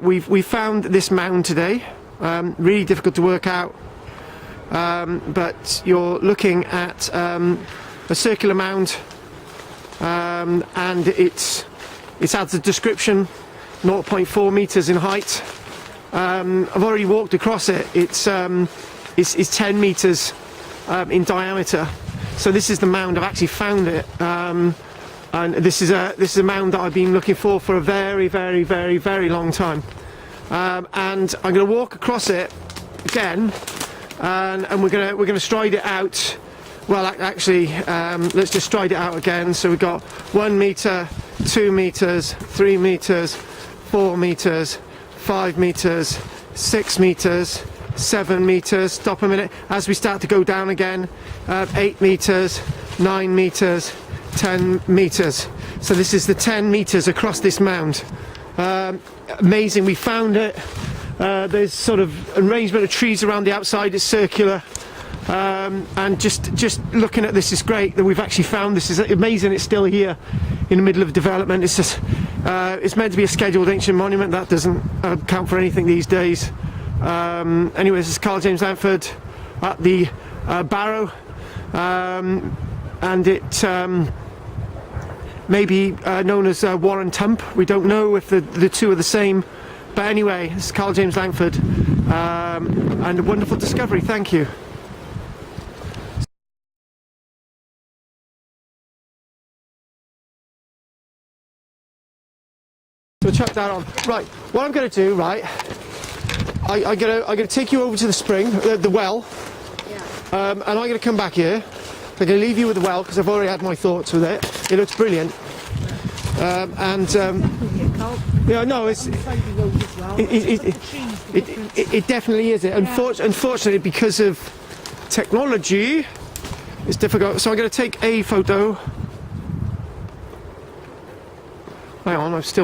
we found this mound today. Really difficult to work out, but you're looking at a circular mound, and it has a description, 0.4 meters in height. I've already walked across it. It's 10 meters in diameter. So this is the mound. I've actually found it, and this is a mound that I've been looking for a very, very, very, very long time. And I'm going to walk across it again, and we're going to stride it out. Well, actually, let's just stride it out again. So we've got 1 meter, 2 meters, 3 meters, 4 meters, 5 meters, 6 meters, 7 meters. Stop a minute. As we start to go down again, 8 meters, 9 meters, 10 meters. So this is the 10 meters across this mound. Amazing. We found it. There's sort of arrangement of trees around the outside. It's circular. And just looking at this is great that we've actually found this. Is amazing. It's still here in the middle of development. It's just it's meant to be a scheduled ancient monument. That doesn't count for anything these days. Anyways, this is Karl-James Langford at the Barrow, and it may be known as Warren Tump. We don't know if the two are the same, but anyway, this is Karl-James Langford, and a wonderful discovery. Thank you. So chuck that on. Right, what I'm going to do, right, I'm going to take you over to the spring, the well, yeah. And I'm going to come back here. I'm going to leave you with the well because I've already had my thoughts with it. It looks brilliant. Yeah, no, it definitely is. Unfortunately, because of technology, it's difficult. So I'm going to take a photo. Hang on, I'm still.